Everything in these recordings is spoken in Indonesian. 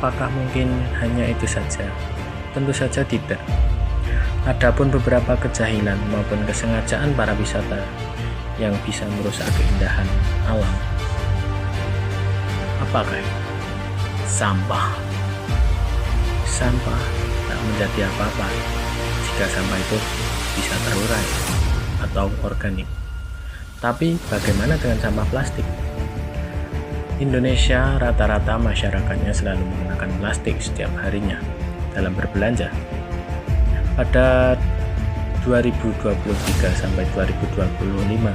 apakah mungkin hanya itu saja? Tentu saja tidak. Adapun beberapa kejahilan maupun kesengajaan para wisata yang bisa merusak keindahan alam. Apakah itu? Sampah. Sampah tak menjadi apa-apa jika sampah itu bisa terurai atau organik. Tapi bagaimana dengan sampah plastik? Indonesia rata-rata masyarakatnya selalu menggunakan plastik setiap harinya dalam berbelanja. Pada 2023 sampai 2025,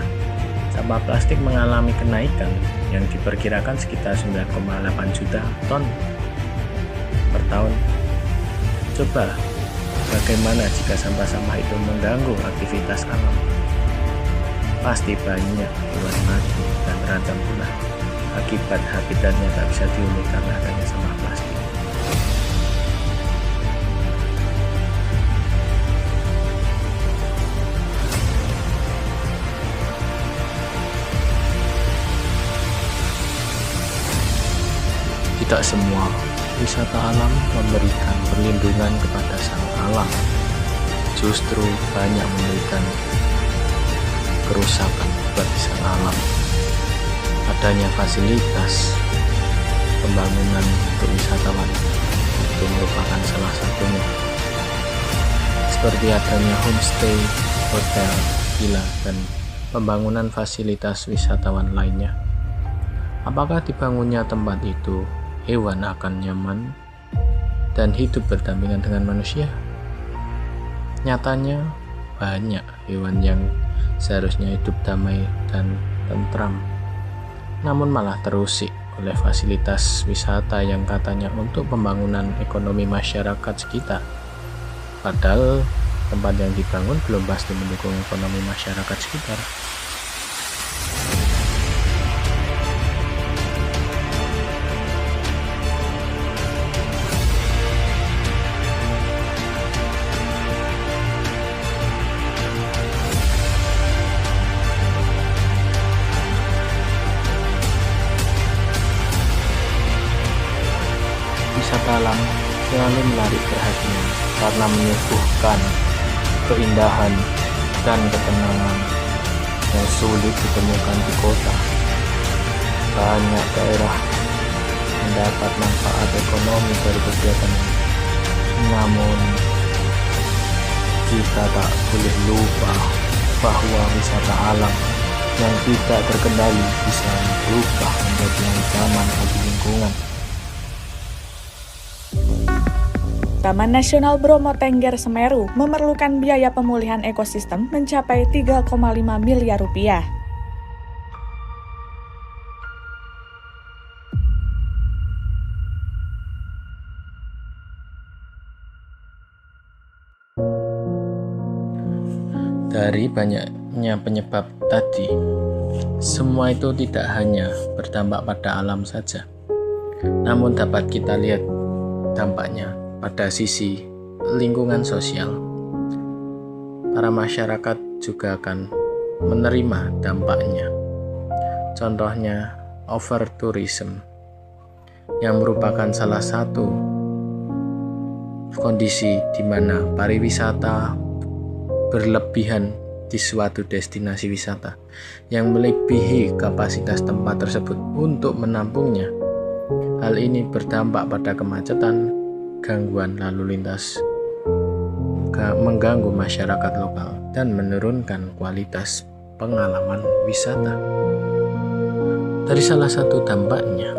sampah plastik mengalami kenaikan yang diperkirakan sekitar 9,8 juta ton per tahun. Coba bagaimana jika sampah-sampah itu mengganggu aktivitas alam? Pasti banyak hewan mati dan terancam punah akibat habitatnya tak bisa dihuni karena adanya sampah plastik. Tidak semua wisata alam memberikan perlindungan kepada sang alam, justru banyak memberikan kerusakan bagi sang alam. Adanya fasilitas pembangunan untuk wisatawan itu merupakan salah satunya, seperti adanya homestay, hotel, villa, dan pembangunan fasilitas wisatawan lainnya. Apakah dibangunnya tempat itu hewan akan nyaman dan hidup berdampingan dengan manusia? Nyatanya banyak hewan yang seharusnya hidup damai dan tentram, namun malah terusik oleh fasilitas wisata yang katanya untuk pembangunan ekonomi masyarakat sekitar. Padahal tempat yang dibangun belum pasti mendukung ekonomi masyarakat sekitar. Wisata alam selalu menarik perhatian karena menyuguhkan keindahan dan ketenangan yang sulit ditemukan di kota. Banyak daerah mendapat manfaat ekonomi dari kegiatan ini. Namun kita tak boleh lupa bahwa wisata alam yang tidak terkendali bisa berubah menjadi ancaman bagi lingkungan. Taman Nasional Bromo Tengger Semeru memerlukan biaya pemulihan ekosistem mencapai 3,5 miliar rupiah. Dari banyaknya penyebab tadi, semua itu tidak hanya berdampak pada alam saja, namun dapat kita lihat dampaknya pada sisi lingkungan sosial. Para masyarakat juga akan menerima dampaknya. Contohnya overtourism, yang merupakan salah satu kondisi di mana pariwisata berlebihan di suatu destinasi wisata yang melebihi kapasitas tempat tersebut untuk menampungnya. Hal ini berdampak pada kemacetan, gangguan lalu lintas, mengganggu masyarakat lokal, dan menurunkan kualitas pengalaman wisata. Dari salah satu dampaknya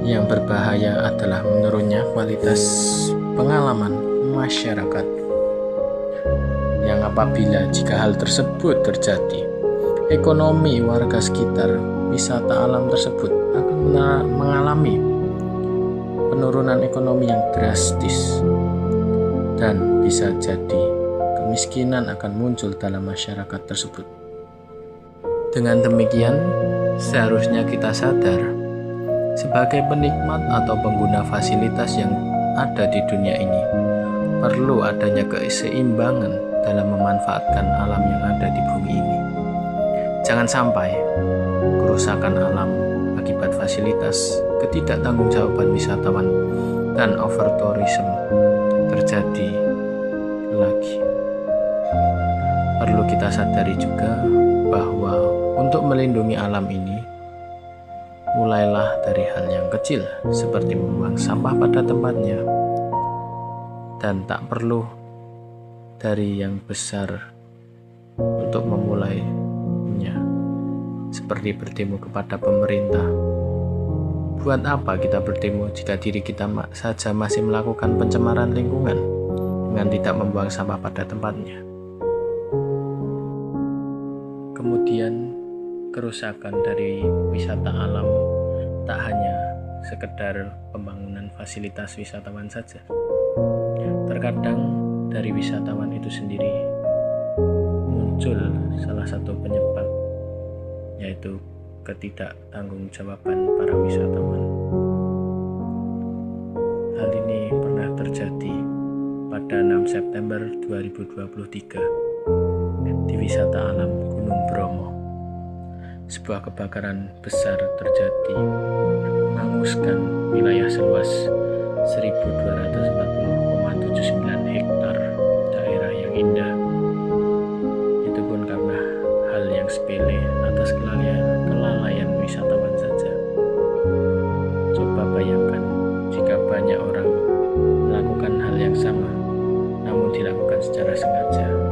yang berbahaya adalah menurunnya kualitas pengalaman masyarakat, yang apabila jika hal tersebut terjadi, ekonomi warga sekitar wisata alam tersebut akan mengalami penurunan ekonomi yang drastis, dan bisa jadi kemiskinan akan muncul dalam masyarakat tersebut. Dengan demikian, seharusnya kita sadar sebagai penikmat atau pengguna fasilitas yang ada di dunia ini, perlu adanya keseimbangan dalam memanfaatkan alam yang ada di bumi ini. Jangan sampai kerusakan alam akibat fasilitas ketidaktanggungjawab wisatawan dan overtourism terjadi lagi. Perlu kita sadari juga bahwa untuk melindungi alam ini, mulailah dari hal yang kecil seperti membuang sampah pada tempatnya, dan tak perlu dari yang besar untuk memulainya, seperti berdemo kepada pemerintah. Buat apa kita berdemo jika diri kita saja masih melakukan pencemaran lingkungan dengan tidak membuang sampah pada tempatnya? Kemudian, kerusakan dari wisata alam tak hanya sekedar pembangunan fasilitas wisatawan saja. Terkadang dari wisatawan itu sendiri muncul salah satu penyebab, yaitu ketidaktanggung-jawaban para wisatawan. Hal ini pernah terjadi pada 6 September 2023 di wisata alam Gunung Bromo. Sebuah kebakaran besar terjadi, menghanguskan wilayah seluas 1.240,79 hektar daerah yang indah. Itu pun karena hal yang sepele atas kelalaian wisatawan saja. Coba bayangkan jika banyak orang melakukan hal yang sama, namun dilakukan secara sengaja.